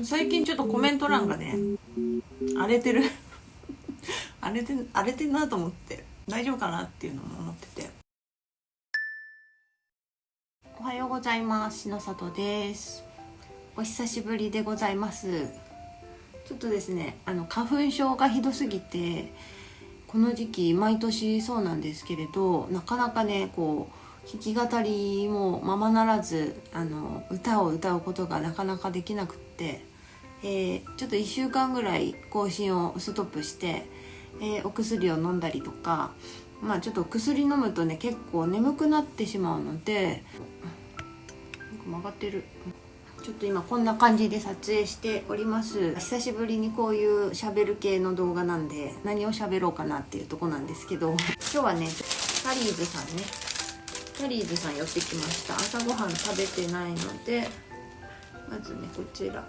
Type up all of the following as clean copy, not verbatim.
最近ちょっとコメント欄がね荒れてる荒れてんなと思って、大丈夫かなっていうのも思ってて。おはようございます。篠里です。お久しぶりでございます。ちょっとですね、花粉症がひどすぎて、この時期毎年そうなんですけれど、なかなかねこう弾き語りもままならず、歌を歌うことがなかなかできなくって、ちょっと1週間ぐらい更新をストップして、お薬を飲んだりとか、ちょっと薬飲むとね結構眠くなってしまうので、曲がってる。ちょっと今こんな感じで撮影しております。久しぶりにこういう喋る系の動画なんで、何を喋ろうかなっていうとこなんですけど、今日はねタリーズさん寄ってきました。朝ごはん食べてないので、まずねこちら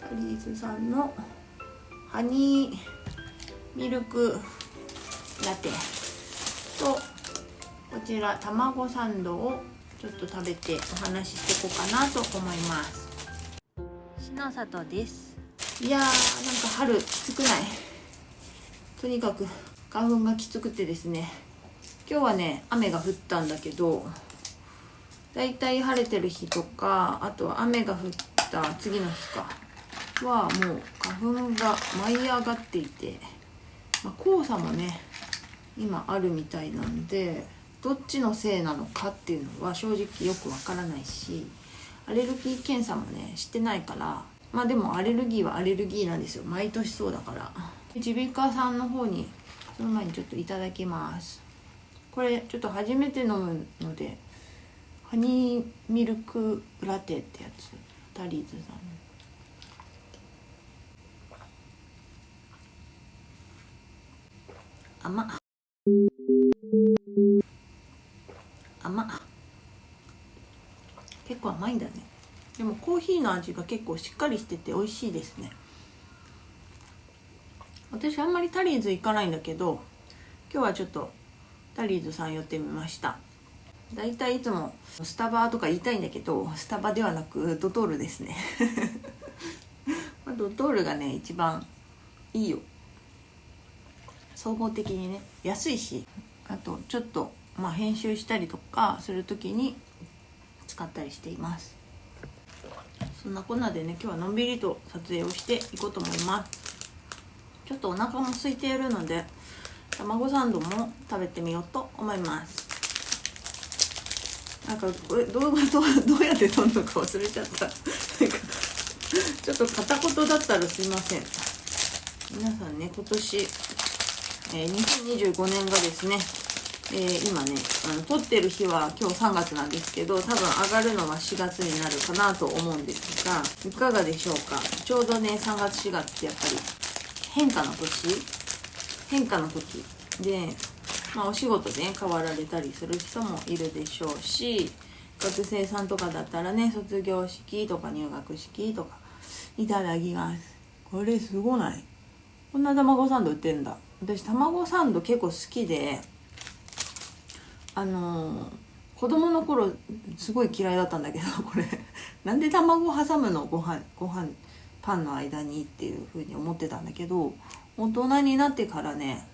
タリーズさんのハニーミルクラテと、こちら卵サンドをちょっと食べてお話ししていこうかなと思います。篠里です。いやー、なんか春きつくない？とにかく花粉がきつくてですね、今日はね雨が降ったんだけど、だいたい晴れてる日とか、あとは雨が降った次の日かはもう花粉が舞い上がっていて、黄砂もね今あるみたいなんで、どっちのせいなのかっていうのは正直よくわからないし、アレルギー検査もねしてないから、でもアレルギーはアレルギーなんですよ。毎年そうだから。耳鼻科さんの方にその前にちょっといただきます。これちょっと初めて飲むので、ハニーミルクラテってやつ、タリーズさん。甘っ結構甘いんだね。でもコーヒーの味が結構しっかりしてて美味しいですね。私あんまりタリーズ行かないんだけど、今日はちょっとタリーズさん寄ってみました。だいたいいつもスタバとか言いたいんだけど、スタバではなくドトールですねドトールがね一番いいよ。総合的にね安いし、あとちょっと編集したりとかするときに使ったりしています。そんなこんなでね、今日はのんびりと撮影をしていこうと思います。ちょっとお腹も空いているので、卵サンドも食べてみようと思います。なんかこれ動画どうやって撮るのか忘れちゃったちょっと片言だったらすいません。皆さんね、今年、2025年がですね、今ね撮ってる日は今日3月なんですけど、多分上がるのは4月になるかなと思うんですが、いかがでしょうか。ちょうどね3月4月ってやっぱり変化の時で、お仕事で、変わられたりする人もいるでしょうし、学生さんとかだったらね、卒業式とか入学式とか。いただきます。これすごない？こんな卵サンド売ってんだ。私卵サンド結構好きで、子供の頃すごい嫌いだったんだけど、これなんで卵挟むの、ご飯パンの間にっていう風に思ってたんだけど、大人になってからね、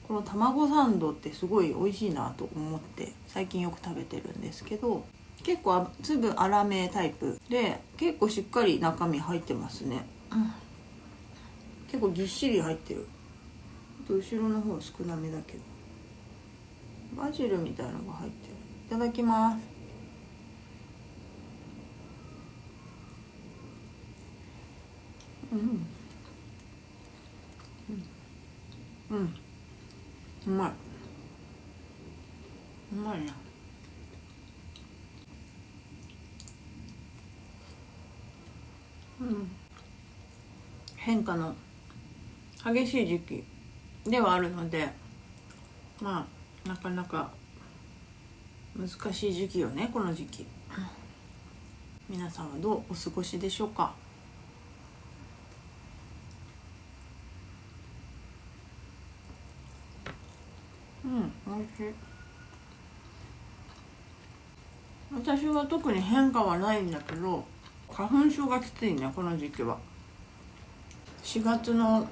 この卵サンドってすごい美味しいなと思って最近よく食べてるんですけど、結構粒粗めタイプで結構しっかり中身入ってますね、結構ぎっしり入ってる。後ろの方少なめだけどバジルみたいなのが入ってる。いただきます。うまいな。変化の激しい時期ではあるので、なかなか難しい時期よね、この時期。皆さんはどうお過ごしでしょうか。おいしい。私は特に変化はないんだけど、花粉症がきついね、この時期は。4月の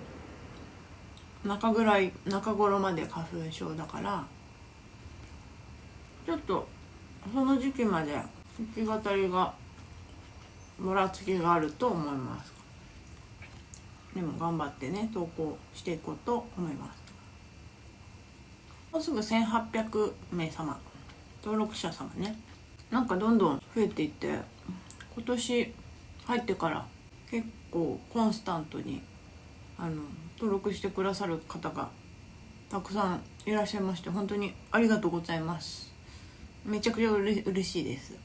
中頃まで花粉症だから、ちょっとその時期まで弾き語りがもらつきがあると思います。でも頑張ってね、投稿していこうと思います。もうすぐ1800名様、登録者様ね、なんかどんどん増えていって、今年入ってから結構コンスタントに登録してくださる方がたくさんいらっしゃいまして、本当にありがとうございます。めちゃくちゃ嬉しいです。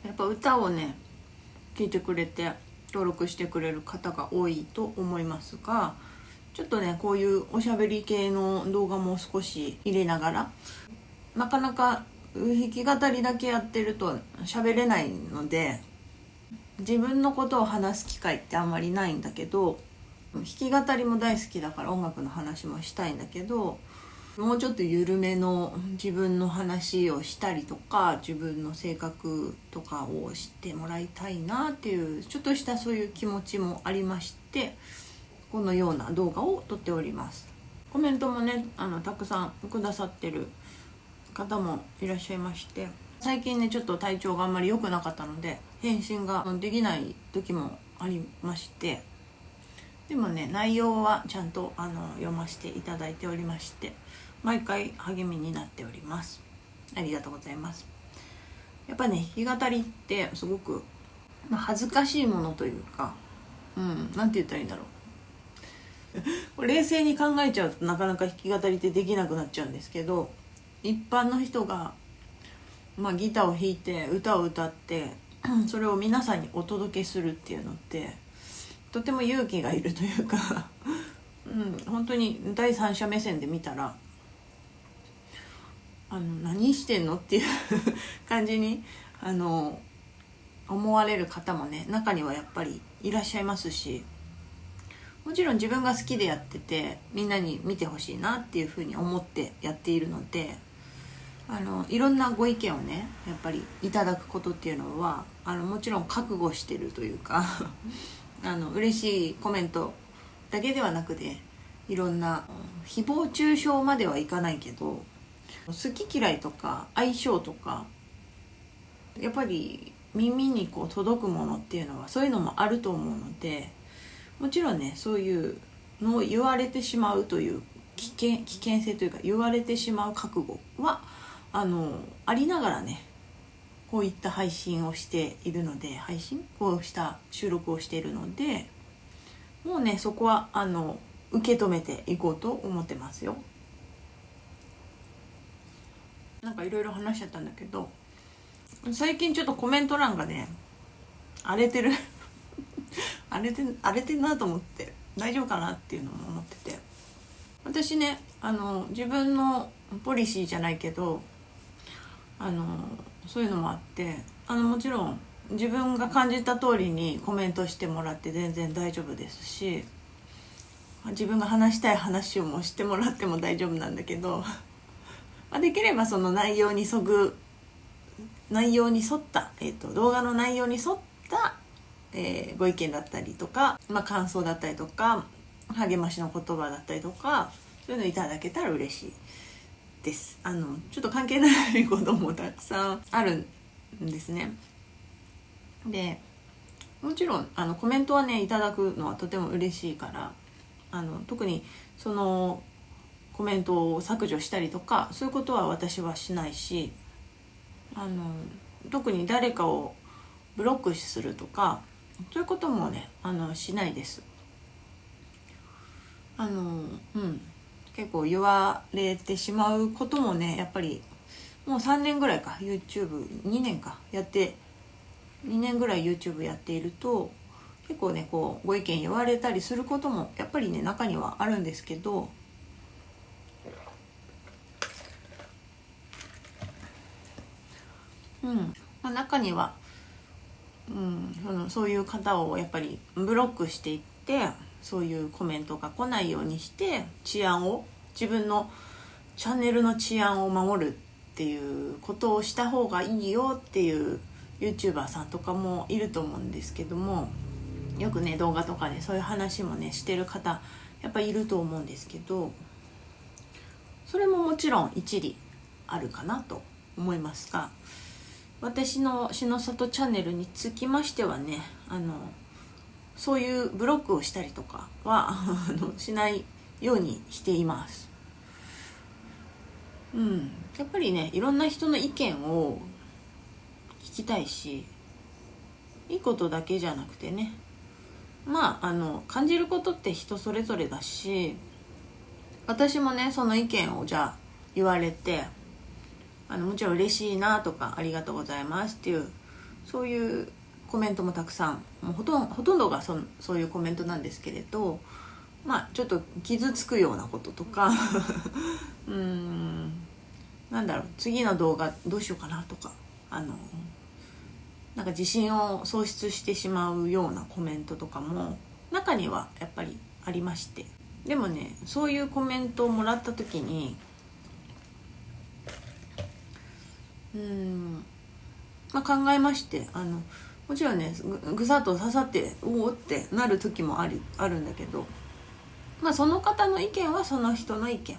やっぱ歌をね聞いてくれて登録してくれる方が多いと思いますが、ちょっとねこういうおしゃべり系の動画も少し入れながら、なかなか弾き語りだけやってると喋れないので、自分のことを話す機会ってあんまりないんだけど、弾き語りも大好きだから音楽の話もしたいんだけど、もうちょっと緩めの自分の話をしたりとか、自分の性格とかを知ってもらいたいなっていうちょっとしたそういう気持ちもありまして、このような動画を撮っております。コメントもねたくさんくださってる方もいらっしゃいまして、最近ねちょっと体調があんまり良くなかったので返信ができない時もありまして、でもね内容はちゃんと読ませていただいておりまして、毎回励みになっております。ありがとうございます。やっぱね弾き語りってすごく、恥ずかしいものというか、なんて言ったらいいんだろう冷静に考えちゃうとなかなか弾き語りってできなくなっちゃうんですけど、一般の人が、ギターを弾いて歌を歌ってそれを皆さんにお届けするっていうのってとても勇気がいるというか本当に第三者目線で見たら何してんのっていう感じに思われる方もね中にはやっぱりいらっしゃいますし、もちろん自分が好きでやっててみんなに見てほしいなっていうふうに思ってやっているので、いろんなご意見をねやっぱりいただくことっていうのはもちろん覚悟してるというか嬉しいコメントだけではなくて、いろんな誹謗中傷まではいかないけど好き嫌いとか相性とかやっぱり耳にこう届くものっていうのはそういうのもあると思うので、もちろんねそういうのを言われてしまうという危険性というか言われてしまう覚悟はありながらねこういった配信をしているので、こうした収録をしているので、もうねそこは受け止めていこうと思ってますよ。なんかいろいろ話しちゃったんだけど、最近ちょっとコメント欄がね荒れてる荒れてんなと思って、大丈夫かなっていうのも思ってて、私ね自分のポリシーじゃないけどそういうのもあって、もちろん自分が感じた通りにコメントしてもらって全然大丈夫ですし、自分が話したい話をもしてもらっても大丈夫なんだけどできればその内容に沿った、動画の内容に沿った、ご意見だったりとか、感想だったりとか励ましの言葉だったりとか、そういうのいただけたら嬉しいです。ちょっと関係ないこともたくさんあるんですね。でもちろんコメントはねいただくのはとても嬉しいから、特にそのコメントを削除したりとかそういうことは私はしないし、特に誰かをブロックするとかそういうこともねしないです。結構言われてしまうこともねやっぱりもう3年ぐらいか YouTube2 年かやって2年ぐらい YouTube やっていると結構ねこうご意見言われたりすることもやっぱりね中にはあるんですけど、中には、そういう方をやっぱりブロックしていって、そういうコメントが来ないようにして自分のチャンネルの治安を守るっていうことをした方がいいよっていう YouTuber さんとかもいると思うんですけども、よくね動画とかでそういう話もねしてる方やっぱいると思うんですけど、それももちろん一理あるかなと思いますが、私の篠里チャンネルにつきましてはね、そういうブロックをしたりとかはしないようにしています。やっぱりねいろんな人の意見を聞きたいし、いいことだけじゃなくてね、感じることって人それぞれだし、私もねその意見をじゃあ言われてもちろん嬉しいなとかありがとうございますっていうそういうコメントもたくさん、もうほとんどがそういうコメントなんですけれど、ちょっと傷つくようなこととか次の動画どうしようかなとか、なんか自信を喪失してしまうようなコメントとかも中にはやっぱりありまして、でもねそういうコメントをもらった時に考えまして、もちろんねぐさっと刺さっておおってなる時もあるんだけど、その方の意見はその人の意見、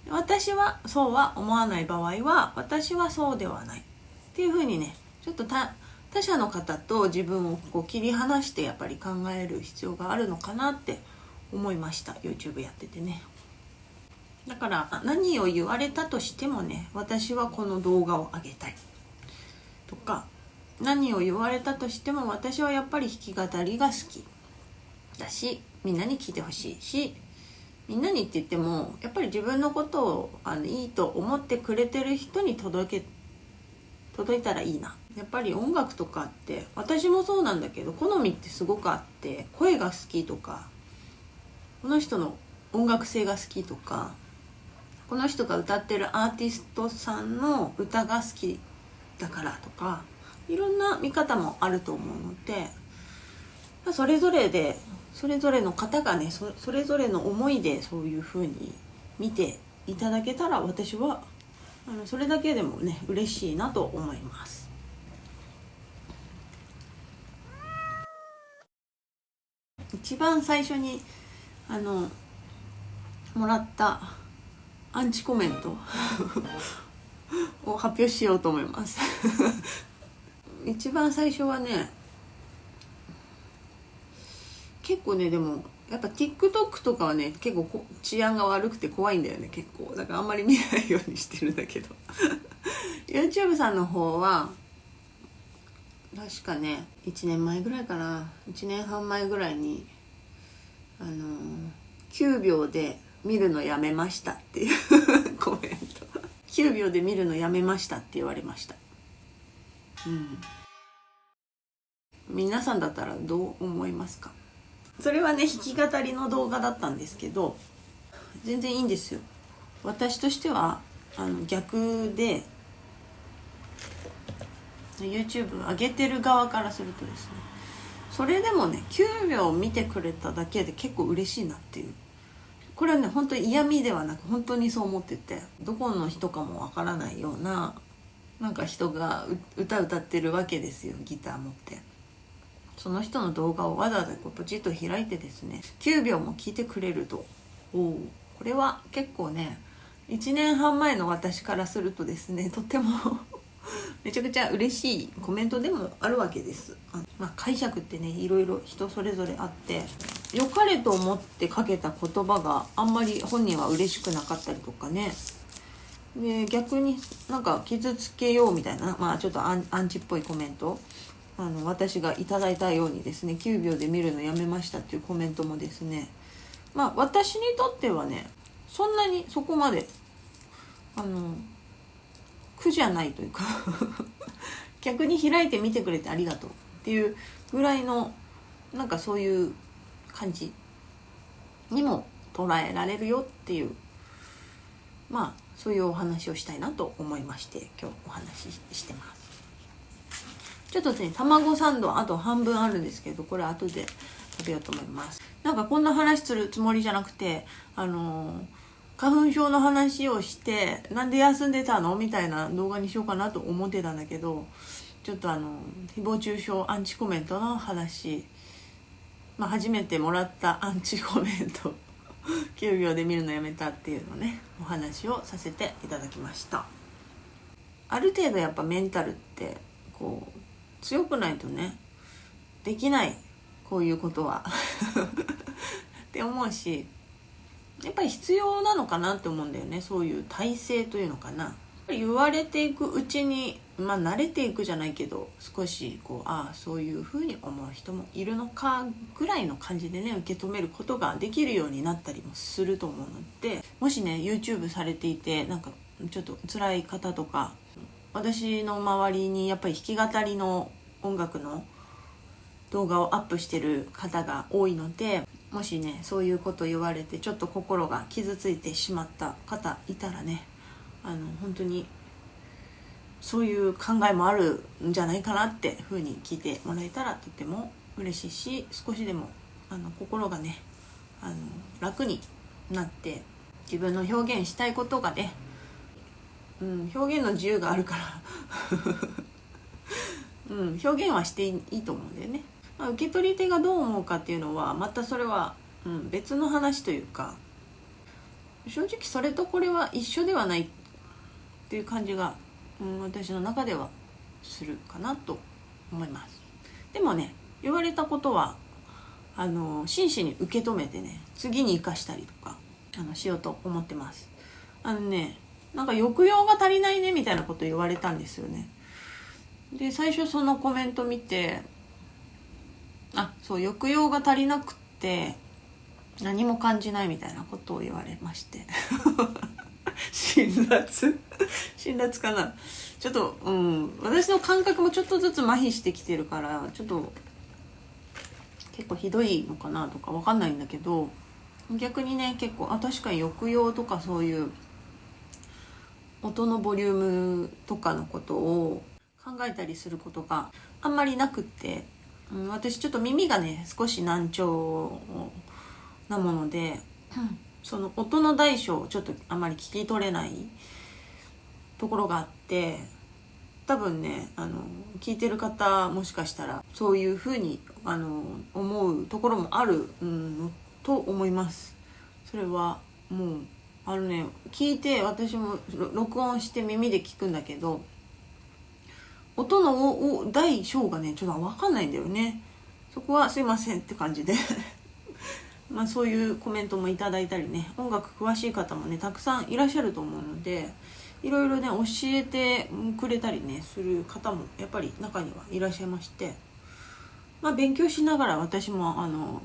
私はそうは思わない場合は私はそうではないっていう風にね、ちょっと他者の方と自分をこう切り離してやっぱり考える必要があるのかなって思いました。 YouTube やっててね。だから何を言われたとしてもね、私はこの動画を上げたいとか、何を言われたとしても私はやっぱり弾き語りが好きだし、みんなに聞いてほしいし、みんなにって言ってもやっぱり自分のことをいいと思ってくれてる人に届いたらいいな。やっぱり音楽とかって私もそうなんだけど好みってすごくあって、声が好きとか、この人の音楽性が好きとか、この人が歌ってるアーティストさんの歌が好きだからとか、いろんな見方もあると思うので、それぞれの方がねそれぞれの思いでそういう風に見ていただけたら、私はそれだけでもね嬉しいなと思います。一番最初にもらったアンチコメントを発表しようと思います一番最初はね、結構ね、でもやっぱ TikTok とかはね結構治安が悪くて怖いんだよね。結構だからあんまり見ないようにしてるんだけどYouTube さんの方は確かね1年前ぐらいかな、1年半前ぐらいに9秒で見るのやめましたっていうコメント9秒で見るのやめましたって言われました。皆さんだったらどう思いますか？それはね弾き語りの動画だったんですけど、全然いいんですよ。私としては逆で YouTube 上げてる側からするとですね、それでもね9秒見てくれただけで結構嬉しいなっていう、これはね本当に嫌味ではなく本当にそう思ってて、どこの人かもわからないようななんか人が歌ってるわけですよ、ギター持って。その人の動画をわざわざポチッと開いてですね9秒も聞いてくれると、これは結構ね1年半前の私からするとですね、とってもめちゃくちゃ嬉しいコメントでもあるわけです。解釈ってねいろいろ人それぞれあって、良かれと思ってかけた言葉があんまり本人は嬉しくなかったりとかね、で逆になんか傷つけようみたいな、ちょっとアンチっぽいコメント、私がいただいたようにですね9秒で見るのやめましたっていうコメントもですね、私にとってはねそんなにそこまで苦じゃないというか逆に開いて見てくれてありがとうっていうぐらいのなんかそういう感じにも捉えられるよっていう、そういうお話をしたいなと思いまして今日お話ししてます。ちょっとね卵サンドあと半分あるんですけど、これ後で食べようと思います。なんかこんな話するつもりじゃなくて花粉症の話をしてなんで休んでたのみたいな動画にしようかなと思ってたんだけど、ちょっと誹謗中傷アンチコメントの話、初めてもらったアンチコメント9秒で見るのやめたっていうのね、お話をさせていただきました。ある程度やっぱメンタルってこう強くないとねできない、こういうことはって思うし、やっぱり必要なのかなって思うんだよね。そういう体制というのかな、言われていくうちに慣れていくじゃないけど、少しそういう風に思う人もいるのかぐらいの感じでね、受け止めることができるようになったりもすると思うので、もしね YouTube されていてなんかちょっと辛い方とか、私の周りにやっぱり弾き語りの音楽の動画をアップしてる方が多いので、もしねそういうこと言われてちょっと心が傷ついてしまった方いたらね、本当にそういう考えもあるんじゃないかなってふうに聞いてもらえたらとても嬉しいし、少しでも心がね楽になって自分の表現したいことがね、表現の自由があるから表現はしていいと思うんだよね。受け取り手がどう思うかっていうのはまたそれは、別の話というか、正直それとこれは一緒ではないっていう感じが、私の中ではするかなと思います。でもね、言われたことは真摯に受け止めてね、次に生かしたりとかしようと思ってます。なんか抑揚が足りないねみたいなこと言われたんですよね。で最初そのコメント見て、抑揚が足りなくって何も感じないみたいなことを言われまして辛辣かな。ちょっと私の感覚もちょっとずつ麻痺してきてるから、ちょっと結構ひどいのかなとかわかんないんだけど、逆にね結構確かに抑揚とかそういう音のボリュームとかのことを考えたりすることがあんまりなくって、私ちょっと耳がね少し難聴なもので、その音の大小をちょっとあまり聞き取れないところがあって、多分ね聞いてる方もしかしたらそういうふうに思うところもある、と思います。それはもう聞いて、私も録音して耳で聞くんだけど、音の大小がねちょっと分かんないんだよね。そこはすいませんって感じでそういうコメントもいただいたりね、音楽詳しい方もねたくさんいらっしゃると思うので、いろいろね教えてくれたりねする方もやっぱり中にはいらっしゃいまして、勉強しながら私も弾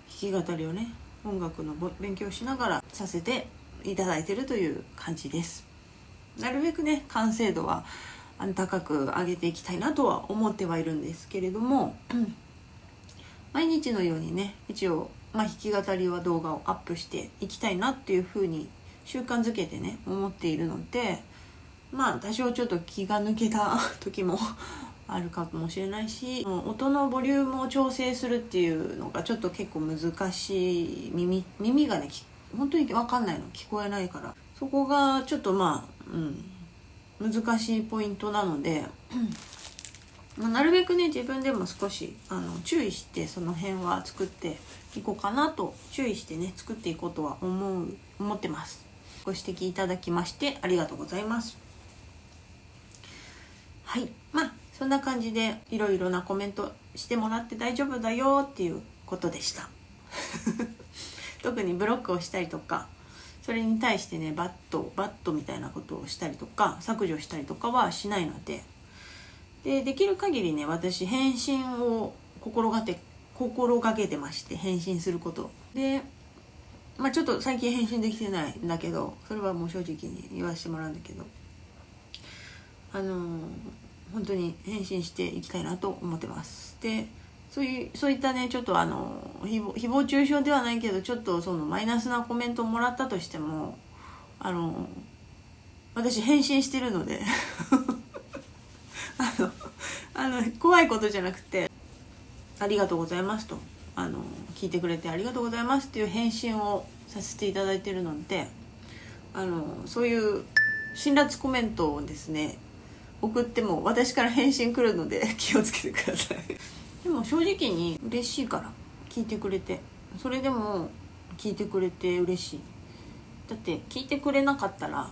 き語りをね、音楽の勉強しながらさせていただいているという感じです。なるべくね完成度は高く上げていきたいなとは思ってはいるんですけれども、毎日のようにね一応弾き語りは動画をアップしていきたいなっていう風に習慣づけてね思っているので、多少ちょっと気が抜けた時もあるかもしれないし、音のボリュームを調整するっていうのがちょっと結構難しい。耳がね本当に分かんないの、聞こえないから、そこがちょっと難しいポイントなのでなるべくね自分でも少し注意してその辺は作っていこうかなと、注意してね作っていこうとは思ってます。ご指摘いただきましてありがとうございます。はい、そんな感じでいろいろなコメントしてもらって大丈夫だよっていうことでした特にブロックをしたりとか、それに対してねバットみたいなことをしたりとか削除したりとかはしないので、できる限りね私返信を心がけてまして、返信することでちょっと最近返信できてないんだけど、それはもう正直に言わせてもらうんだけど、本当に返信していきたいなと思ってます。でそういったねちょっと誹謗中傷ではないけど、ちょっとそのマイナスなコメントをもらったとしても私返信してるので怖いことじゃなくて、ありがとうございますと聞いてくれてありがとうございますっていう返信をさせていただいているので、そういう辛辣コメントをですね送っても私から返信来るので気をつけてくださいでも正直に嬉しいから聞いてくれて、それでも聞いてくれて嬉しい。だって聞いてくれなかったら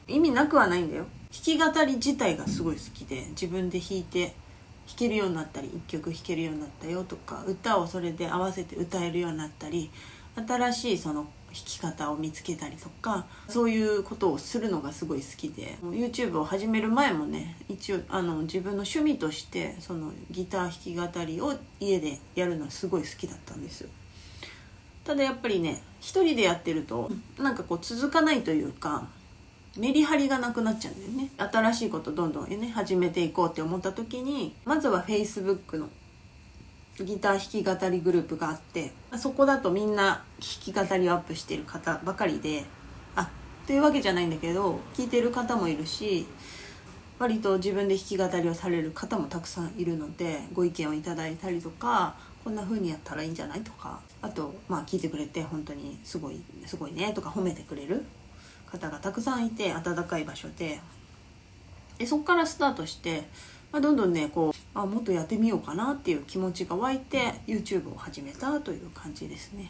意味なくはないんだよ。弾き語り自体がすごい好きで、自分で弾いて弾けるようになったり、1曲弾けるようになったよとか、歌をそれで合わせて歌えるようになったり、新しいその弾き方を見つけたりとか、そういうことをするのがすごい好きで、 YouTube を始める前もね、一応自分の趣味としてそのギター弾き語りを家でやるのはすごい好きだったんですよ。ただやっぱりね、一人でやってるとなんかこう続かないというか、メリハリがなくなっちゃうんだよね。新しいことどんどんね始めていこうって思った時に、まずは Facebook のギター弾き語りグループがあって、そこだとみんな弾き語りをアップしている方ばかりで、というわけじゃないんだけど、聞いてる方もいるし、割と自分で弾き語りをされる方もたくさんいるので、ご意見をいただいたりとか、こんな風にやったらいいんじゃないとか、あと聞いてくれて本当にすごいねとか褒めてくれる方がたくさんいて、温かい場所で、そこからスタートして、どんどんねこうもっとやってみようかなっていう気持ちが湧いて YouTube を始めたという感じですね。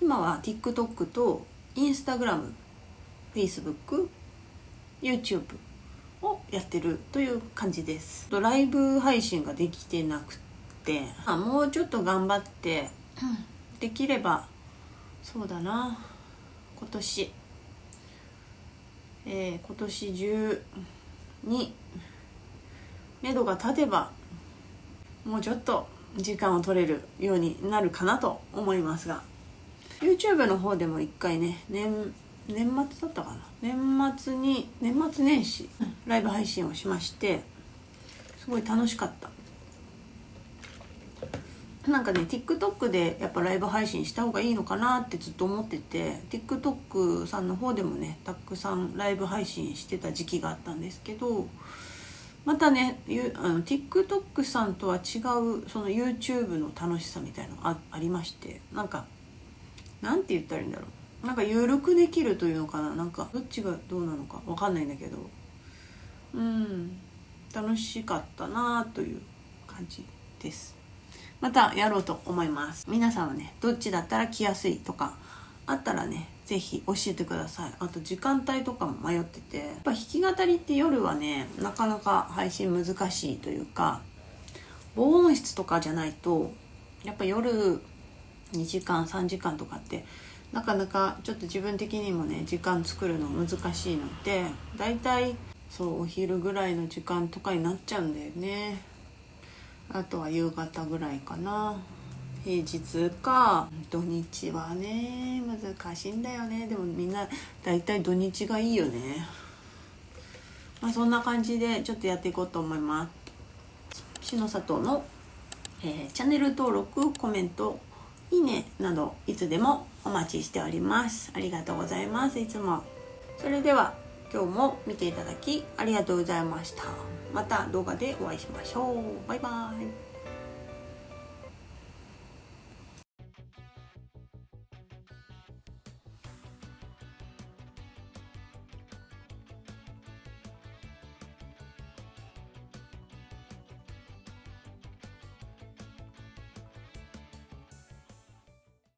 今は TikTok と Instagram、Facebook、YouTube をやってるという感じです。ライブ配信ができてなくて、もうちょっと頑張ってできれば、そうだな、今年中に目処が立てば、もうちょっと時間を取れるようになるかなと思いますが、 YouTube の方でも一回ね、年末だったかな、年末年始ライブ配信をしまして、すごい楽しかった。なんかね TikTok でやっぱライブ配信した方がいいのかなってずっと思ってて、 TikTok さんの方でもねたくさんライブ配信してた時期があったんですけど、またねTikTok さんとは違うその YouTube の楽しさみたいなのが ありまして、なんて言ったらいいんだろう、なんか緩くできるというのかな、なんかどっちがどうなのかわかんないんだけど、楽しかったなという感じです。またやろうと思います。皆さんはねどっちだったら来やすいとかあったらね、ぜひ教えてください。あと時間帯とかも迷ってて、やっぱ弾き語りって夜はねなかなか配信難しいというか、防音室とかじゃないとやっぱ夜2時間3時間とかってなかなかちょっと自分的にもね時間作るの難しいので、だいたいお昼ぐらいの時間とかになっちゃうんだよね。あとは夕方ぐらいかな。平日か土日はね難しいんだよね。でもみんなだいたい土日がいいよね。そんな感じでちょっとやっていこうと思います。篠里の、チャンネル登録、コメント、いいねなどいつでもお待ちしております。ありがとうございます。いつも。それでは今日も見ていただきありがとうございました。また動画でお会いしましょう。バイバイ。